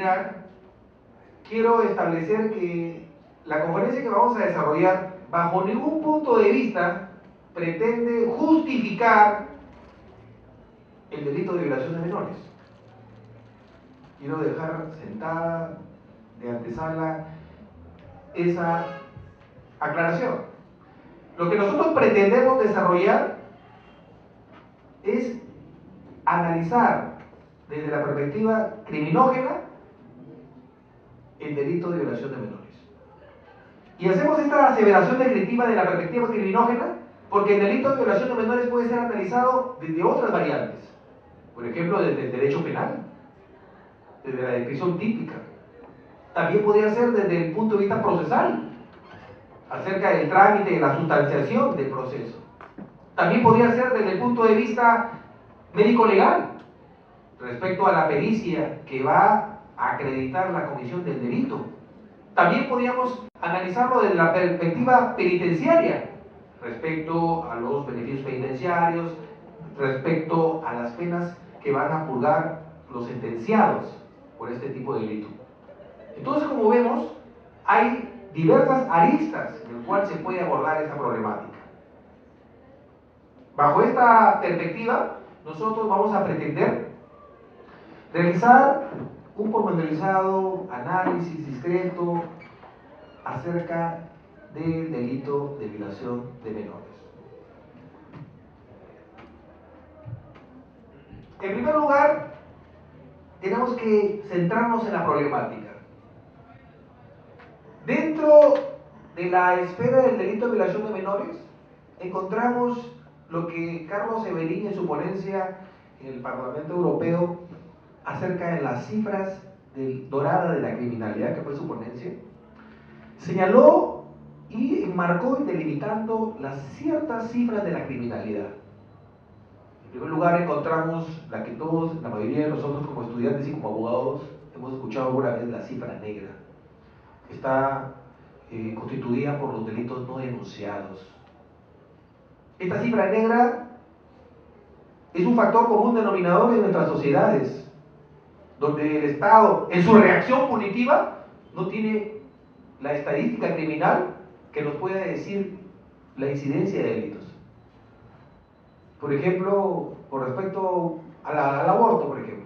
terminar, quiero establecer que la conferencia que vamos a desarrollar, bajo ningún punto de vista, pretende justificar el delito de violación de menores. Quiero dejar sentada de antesala esa aclaración. Lo que nosotros pretendemos desarrollar es analizar desde la perspectiva criminógena el delito de violación de menores. Y hacemos esta aseveración descriptiva de la perspectiva criminógena porque el delito de violación de menores puede ser analizado desde otras variantes. Por ejemplo, desde el derecho penal, desde la descripción típica. También podría ser desde el punto de vista procesal, acerca del trámite de la sustanciación del proceso. También podría ser desde el punto de vista médico-legal, respecto a la pericia que va a acreditar la comisión del delito. También podríamos analizarlo desde la perspectiva penitenciaria, respecto a los beneficios penitenciarios, respecto a las penas que van a purgar los sentenciados por este tipo de delito. Entonces, como vemos, hay diversas aristas en las cuales se puede abordar esa problemática. Bajo esta perspectiva, nosotros vamos a pretender realizar un pormenorizado análisis discreto acerca del delito de violación de menores. En primer lugar, tenemos que centrarnos en la problemática. Dentro de la esfera del delito de violación de menores, encontramos lo que Carlos Severín en su ponencia en el Parlamento Europeo acerca de las cifras doradas de la criminalidad, que fue su ponencia, señaló y enmarcó delimitando las ciertas cifras de la criminalidad. En primer lugar, encontramos la que todos, la mayoría de nosotros como estudiantes y como abogados, hemos escuchado alguna vez, la cifra negra. Está constituida por los delitos no denunciados. Esta cifra negra es un factor común denominador en nuestras sociedades, donde el Estado, en su reacción punitiva, no tiene la estadística criminal que nos pueda decir la incidencia de delitos. Por ejemplo, con respecto al aborto, por ejemplo.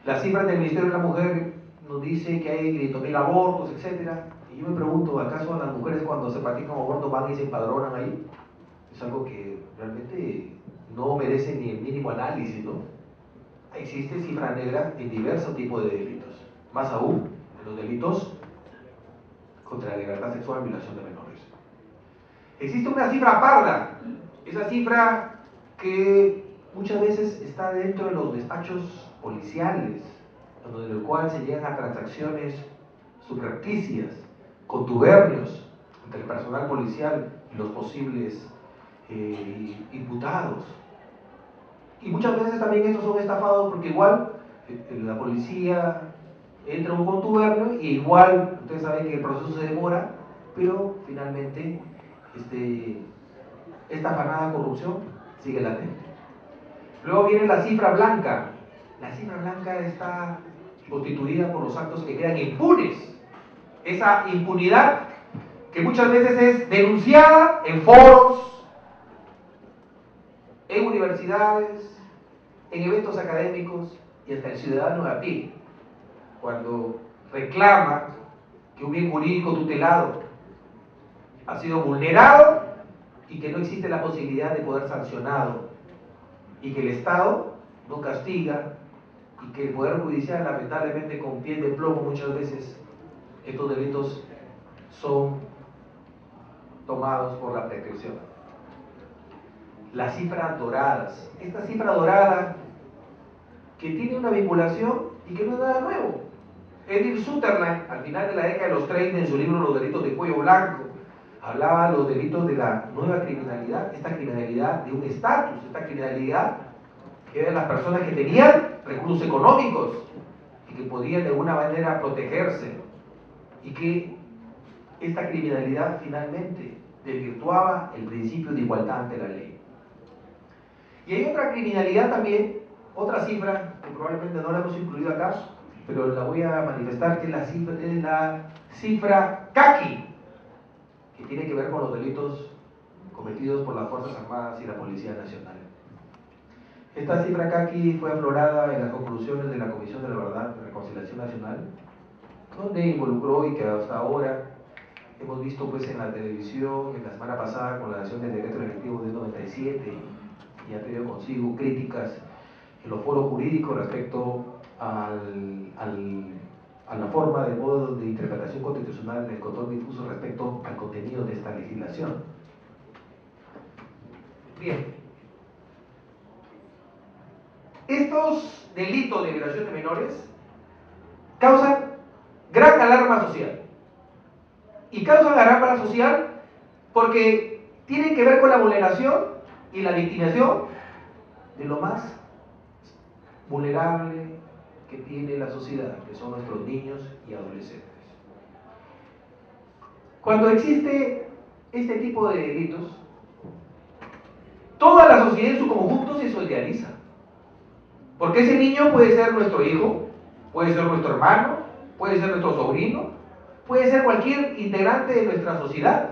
Las cifras del Ministerio de la Mujer nos dice que hay 500.000 abortos, etc. Y yo me pregunto, ¿acaso las mujeres cuando se practican abortos van y se empadronan ahí? Es algo que realmente no merece ni el mínimo análisis, ¿no? Existe cifra negra en diversos tipos de delitos, más aún en los delitos contra la libertad sexual y violación de menores. Existe una cifra parda, esa cifra que muchas veces está dentro de los despachos policiales, en el cual se llegan a transacciones subrepticias, contubernios entre el personal policial y los posibles imputados. Y muchas veces también estos son estafados porque igual la policía entra a un contubernio y igual, ustedes saben que el proceso se demora, pero finalmente esta afanada corrupción sigue latente. Luego viene la cifra blanca. La cifra blanca está constituida por los actos que quedan impunes. Esa impunidad que muchas veces es denunciada en foros, en universidades, en eventos académicos y hasta el ciudadano a pie, cuando reclama que un bien jurídico tutelado ha sido vulnerado y que no existe la posibilidad de poder sancionarlo, y que el Estado no castiga, y que el Poder Judicial, lamentablemente con piel de plomo, muchas veces estos delitos son tomados por la prescripción. Las cifras doradas. Esta cifra dorada que tiene una vinculación y que no es nada nuevo. Edith Sutherland, al final de la década de los 30, en su libro Los delitos de cuello blanco, hablaba de los delitos de la nueva criminalidad, esta criminalidad de un estatus, esta criminalidad que eran las personas que tenían recursos económicos y que podían de alguna manera protegerse, y que esta criminalidad finalmente desvirtuaba el principio de igualdad ante la ley. Y hay otra criminalidad también, otra cifra que probablemente no la hemos incluido acá, pero la voy a manifestar, que es la cifra CACI, que tiene que ver con los delitos cometidos por las Fuerzas Armadas y la Policía Nacional. Esta cifra CACI fue aflorada en las conclusiones de la Comisión de la Verdad y Reconciliación Nacional, donde involucró, y que hasta ahora hemos visto pues en la televisión, en la semana pasada, con la nación del decreto legislativo del 97, y ha tenido consigo críticas en los foros jurídicos respecto a la forma de modo de interpretación constitucional del control difuso respecto al contenido de esta legislación. Bien, estos delitos de violación de menores causan gran alarma social. Y causan alarma social porque tienen que ver con la vulneración y la victimización de lo más vulnerable que tiene la sociedad, que son nuestros niños y adolescentes. Cuando existe este tipo de delitos, toda la sociedad en su conjunto se solidariza. Porque ese niño puede ser nuestro hijo, puede ser nuestro hermano, puede ser nuestro sobrino, puede ser cualquier integrante de nuestra sociedad.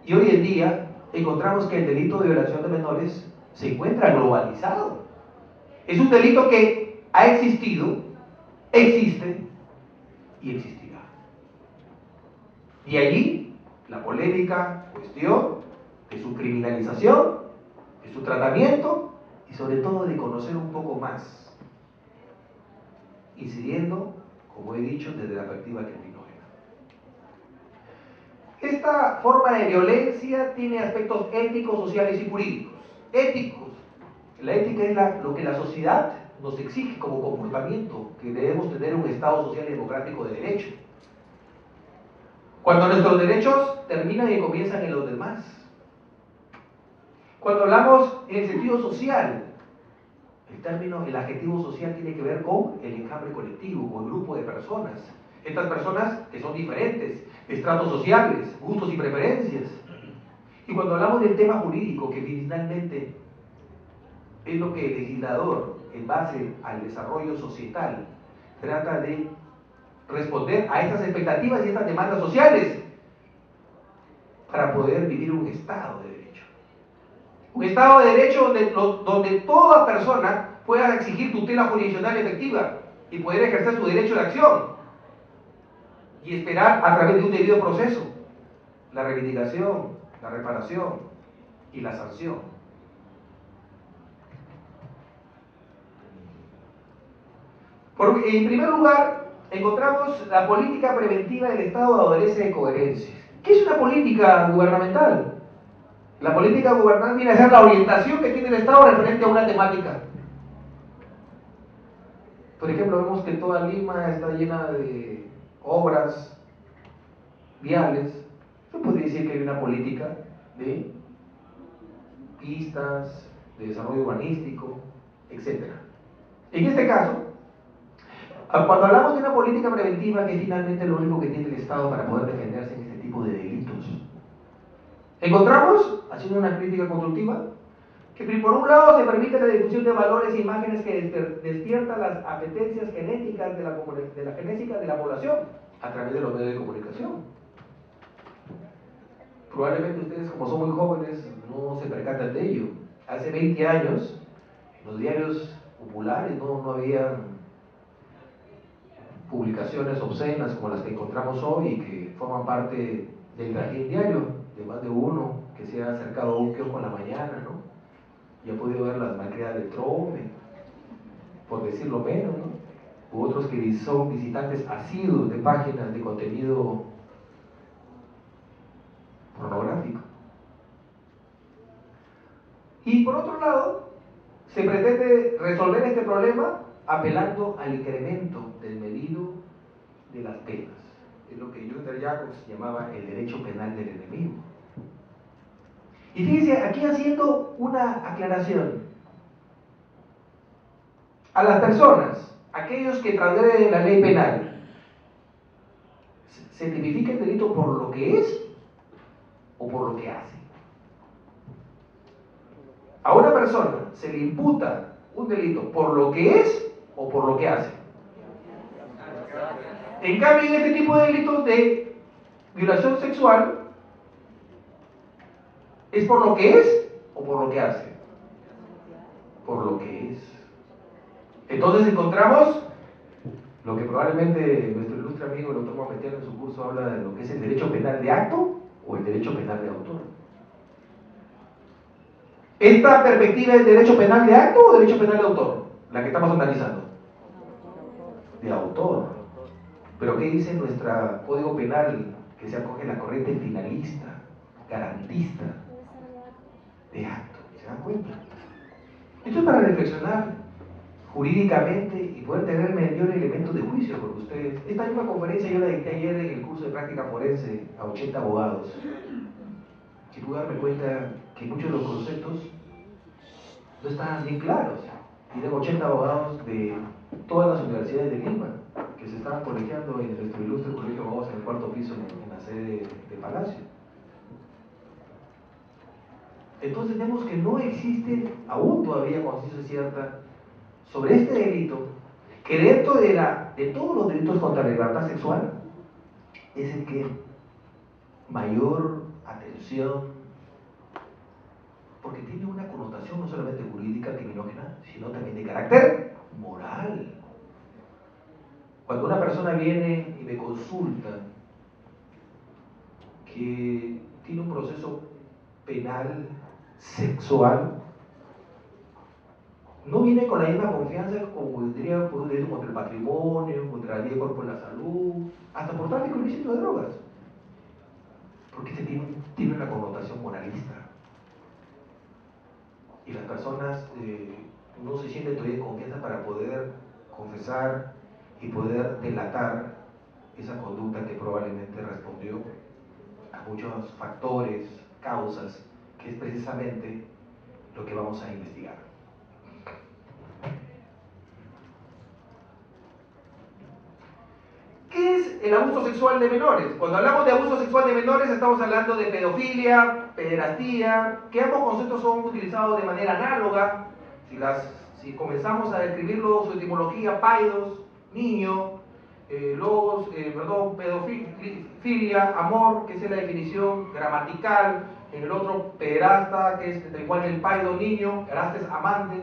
Y hoy en día encontramos que el delito de violación de menores se encuentra globalizado. Es un delito que ha existido, existe y existirá. Y allí la polémica cuestión de su criminalización, de su tratamiento y sobre todo de conocer un poco más, incidiendo, como he dicho, desde la perspectiva criminógena. Esta forma de violencia tiene aspectos éticos, sociales y jurídicos. Éticos. La ética es lo que la sociedad nos exige como comportamiento, que debemos tener un Estado social y democrático de derecho. Cuando nuestros derechos terminan y comienzan en los demás. Cuando hablamos en el sentido social, el adjetivo social tiene que ver con el enjambre colectivo, con el grupo de personas. Estas personas que son diferentes, estratos sociales, gustos y preferencias. Y cuando hablamos del tema jurídico, que finalmente es lo que el legislador, en base al desarrollo societal, trata de responder a estas expectativas y estas demandas sociales para poder vivir un Estado de Derecho. Un Estado de Derecho donde toda persona pueda exigir tutela jurisdiccional efectiva y poder ejercer su derecho de acción y esperar a través de un debido proceso la reivindicación, la reparación y la sanción. Porque, en primer lugar, encontramos la política preventiva del Estado adolece de coherencia. ¿Qué es una política gubernamental? La política gubernamental viene a ser la orientación que tiene el Estado referente a una temática. Por ejemplo, vemos que toda Lima está llena de obras viales. Se podría decir que hay una política de pistas, de desarrollo urbanístico, etc. En este caso, cuando hablamos de una política preventiva, que es finalmente lo único que tiene el Estado para poder defenderse en este tipo de delitos, encontramos, haciendo una crítica constructiva, que por un lado se permite la difusión de valores e imágenes que despiertan las apetencias genéticas de la genética de la población a través de los medios de comunicación. Probablemente ustedes, como son muy jóvenes, no se percatan de ello. Hace 20 años, en los diarios populares no había publicaciones obscenas como las que encontramos hoy y que forman parte del trajín diario de más de uno que se ha acercado a un kiosco en la mañana, ¿no? Y ha podido ver las malcriadas de Trome, por decirlo menos, ¿no? U otros que son visitantes asiduos de páginas de contenido pornográfico. Y por otro lado, se pretende resolver este problema apelando al incremento del medido de las penas. Es lo que Günther Jacobs llamaba el derecho penal del enemigo. Y fíjense, aquí haciendo una aclaración. A las personas, aquellos que transgreden la ley penal, ¿se tipifica el delito por lo que es o por lo que hace? A una persona se le imputa un delito por lo que es o por lo que hace. En cambio, en este tipo de delitos de violación sexual, ¿es por lo que es o por lo que hace? Por lo que es. Entonces encontramos lo que probablemente nuestro ilustre amigo el doctor Mohamed en su curso habla de lo que es el derecho penal de acto o el derecho penal de autor. ¿Esta perspectiva es derecho penal de acto o derecho penal de autor? La que estamos analizando. De autor. Pero ¿qué dice nuestro Código Penal que se acoge la corriente finalista, garantista, de acto? ¿Se dan cuenta? Esto es para reflexionar jurídicamente y poder tener mayor elementos de juicio por ustedes. Esta misma conferencia yo la dicté ayer en el curso de práctica forense a 80 abogados. Y pude darme cuenta que muchos de los conceptos no estaban bien claros. Y tengo 80 abogados de todas las universidades de Lima que se estaban colegiando en nuestro ilustre colegio de abogados en el cuarto piso en la sede de Palacio. Entonces vemos que no existe aún todavía conciencia cierta sobre este delito, que dentro de todos los delitos contra la libertad sexual es el que mayor atención, porque tiene una connotación no solamente jurídica, criminógena, sino también de carácter moral. Cuando una persona viene y me consulta que tiene un proceso penal sexual, no viene con la misma confianza como vendría por un delito contra el patrimonio, contra la ley por la salud, hasta por tráfico ilícito de drogas, porque se tiene una connotación moralista. Y las personas no se sienten todavía en confianza para poder confesar y poder delatar esa conducta que probablemente respondió a muchos factores, causas, que es precisamente lo que vamos a investigar. ¿Qué es el abuso sexual de menores? Cuando hablamos de abuso sexual de menores estamos hablando de pedofilia, pederastía, que ambos conceptos son utilizados de manera análoga. Si comenzamos a describirlo, su etimología, paidos, niño, pedofilia, amor, que es la definición gramatical, en el otro pederasta, que es igual que el paido, niño, erasta es amante.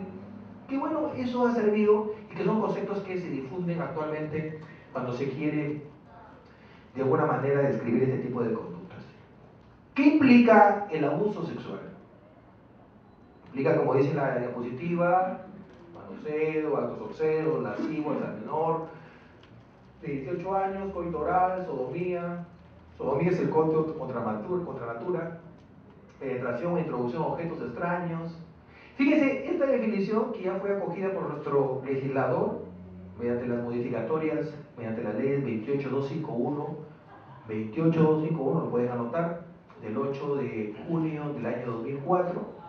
Qué bueno, eso ha servido y que son conceptos que se difunden actualmente cuando se quiere de alguna manera describir este tipo de conductas. ¿Qué implica el abuso sexual? Implica, como dice la diapositiva, manoseo, actos obscenos, lascivos al menor, de 18 años, coito oral, sodomía. Sodomía es el coito contra natura, penetración e introducción a objetos extraños. Fíjense, esta definición que ya fue acogida por nuestro legislador mediante las modificatorias, mediante las leyes 28251, 28251, lo pueden anotar, del 8 de junio del año 2004,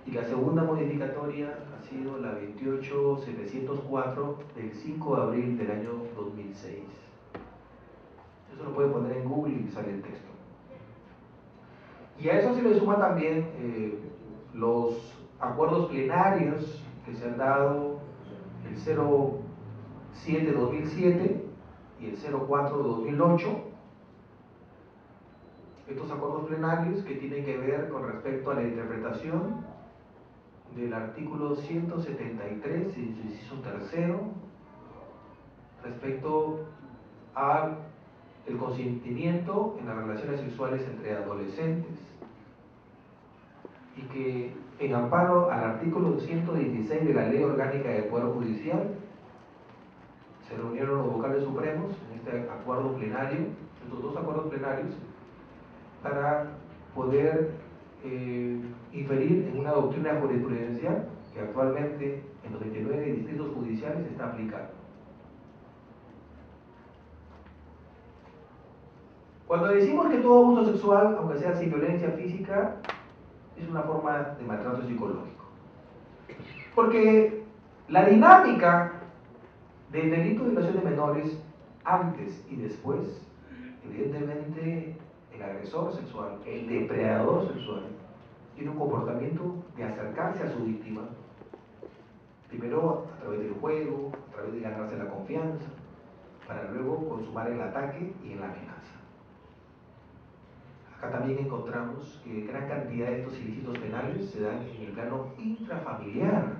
y la segunda modificatoria ha sido la 28704 del 5 de abril del año 2006. Eso lo pueden poner en Google y sale el texto. Y a eso se le suma también los acuerdos plenarios que se han dado, el 07-2007 y el 04-2008. Estos acuerdos plenarios que tienen que ver con respecto a la interpretación del artículo 173, inciso tercero, respecto al consentimiento en las relaciones sexuales entre adolescentes, y que en amparo al artículo 116 de la Ley Orgánica del Poder Judicial se reunieron los vocales supremos en este acuerdo plenario, estos dos acuerdos plenarios, para poder inferir en una doctrina jurisprudencial que actualmente en los 29 distritos judiciales se está aplicando. Cuando decimos que todo abuso sexual, aunque sea sin violencia física, es una forma de maltrato psicológico. Porque la dinámica del delito de violación de menores, antes y después, evidentemente el agresor sexual, el depredador sexual, tiene un comportamiento de acercarse a su víctima Primero a través del juego, a través de ganarse la confianza, para luego consumar el ataque y en la amenaza. Acá también encontramos que gran cantidad de estos ilícitos penales se dan en el plano intrafamiliar.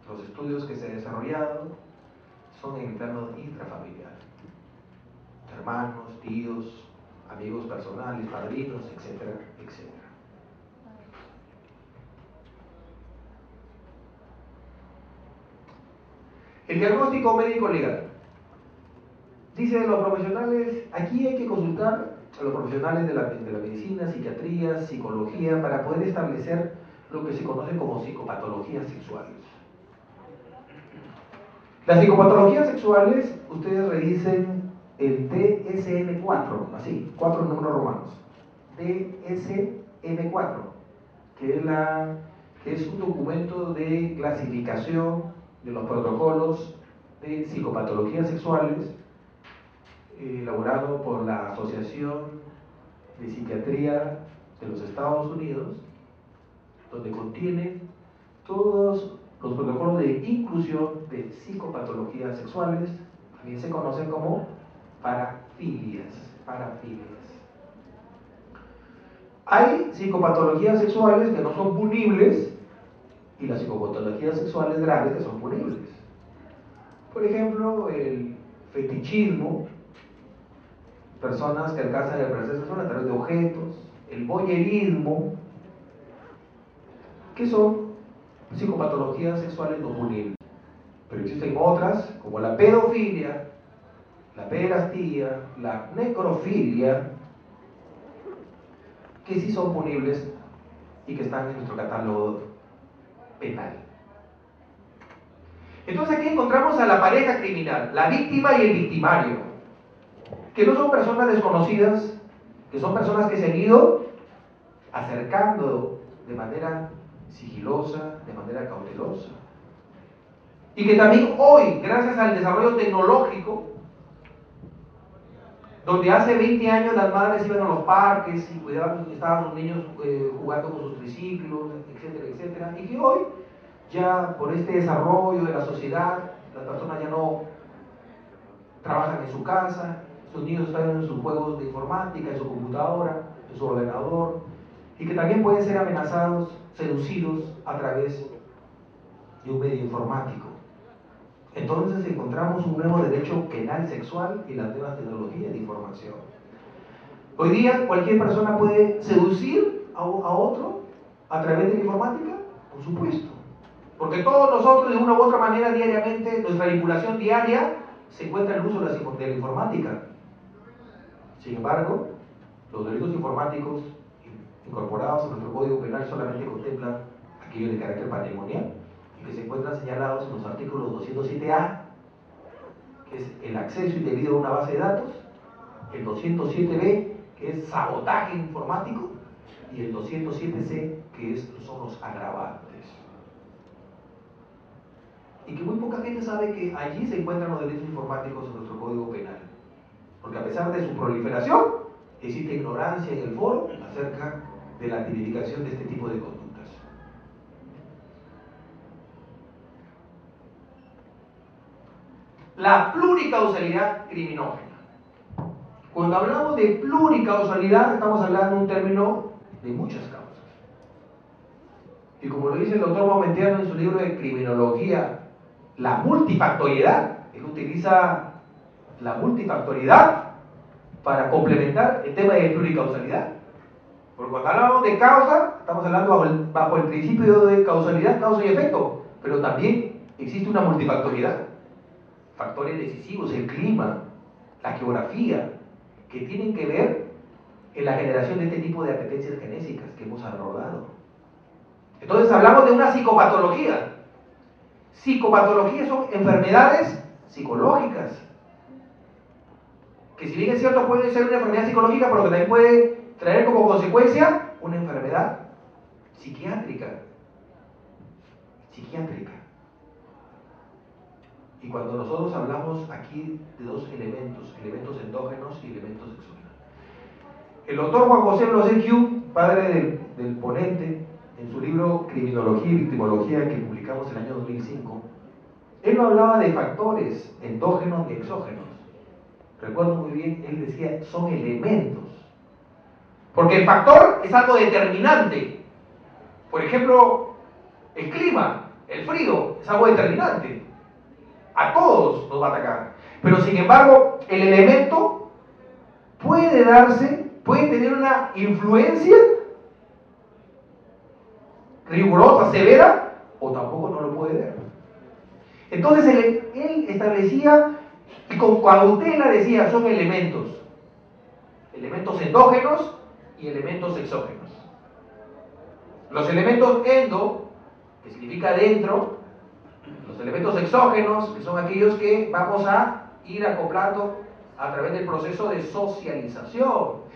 Los estudios que se han desarrollado son en el plano intrafamiliar. Hermanos, tíos, amigos personales, padrinos, etcétera, etcétera. El diagnóstico médico legal. Dice los profesionales, aquí hay que consultar a los profesionales de la medicina, psiquiatría, psicología, para poder establecer lo que se conoce como psicopatologías sexuales. Las psicopatologías sexuales, ustedes revisen el DSM-4, así, 4 números romanos. DSM-4, que es un documento de clasificación de los protocolos de psicopatologías sexuales, elaborado por la Asociación de Psiquiatría de los Estados Unidos, donde contiene todos los protocolos de inclusión de psicopatologías sexuales, también se conocen como parafilias. Hay psicopatologías sexuales que no son punibles y las psicopatologías sexuales graves que son punibles. Por ejemplo, el fetichismo, personas que alcanzan el placer sexual a través de objetos, el voyerismo, que son psicopatologías sexuales no punibles. Pero existen otras, como la pedofilia, la pederastía, la necrofilia, que sí son punibles y que están en nuestro catálogo penal. Entonces aquí encontramos a la pareja criminal, la víctima y el victimario, que no son personas desconocidas, que son personas que se han ido acercando de manera sigilosa, de manera cautelosa. Y que también hoy, gracias al desarrollo tecnológico, donde hace 20 años las madres iban a los parques y cuidaban, estaban los niños jugando con sus triciclos, etcétera, etcétera, y que hoy, ya por este desarrollo de la sociedad, las personas ya no trabajan en su casa, sus niños están en sus juegos de informática, en su computadora, en su ordenador, y que también pueden ser amenazados, seducidos a través de un medio informático. Entonces encontramos un nuevo derecho penal sexual y las nuevas tecnologías de información. Hoy día cualquier persona puede seducir a otro a través de la informática, por supuesto. Porque todos nosotros de una u otra manera diariamente, nuestra vinculación diaria se encuentra en el uso de la informática. Sin embargo, los delitos informáticos incorporados en nuestro Código Penal solamente contemplan aquellos de carácter patrimonial y que se encuentran señalados en los artículos 207A, que es el acceso indebido a una base de datos, el 207B, que es sabotaje informático, y el 207C, que son los agravantes. Y que muy poca gente sabe que allí se encuentran los delitos informáticos en nuestro Código Penal. Porque a pesar de su proliferación, existe ignorancia en el foro acerca de la tipificación de este tipo de conductas. La pluricausalidad criminógena. Cuando hablamos de pluricausalidad, estamos hablando de un término de muchas causas. Y como lo dice el doctor Momentiano en su libro de criminología, la multifactoriedad, él utiliza la multifactoriedad para complementar el tema de pluricausalidad. Porque cuando hablamos de causa, estamos hablando bajo el principio de causalidad, causa y efecto, pero también existe una multifactoriedad. Factores decisivos, el clima, la geografía, que tienen que ver en la generación de este tipo de apetencias genéticas que hemos abordado. Entonces hablamos de una psicopatología. Psicopatologías son enfermedades psicológicas, que si bien es cierto puede ser una enfermedad psicológica, pero que también puede traer como consecuencia una enfermedad psiquiátrica. Y cuando nosotros hablamos aquí de dos elementos endógenos y elementos exógenos. El doctor Juan José Blosé Q, padre del ponente, en su libro Criminología y Victimología que publicamos en el año 2005, él no hablaba de factores endógenos y exógenos. Recuerdo muy bien, él decía, son elementos. Porque el factor es algo determinante. Por ejemplo, el clima, el frío, es algo determinante. A todos nos va a atacar. Pero sin embargo, el elemento puede darse, puede tener una influencia rigurosa, severa, o tampoco no lo puede ver. Entonces él establecía, y con cautela decía, son elementos endógenos y elementos exógenos. Los elementos endo, que significa dentro, los elementos exógenos, que son aquellos que vamos a ir acoplando a través del proceso de socialización.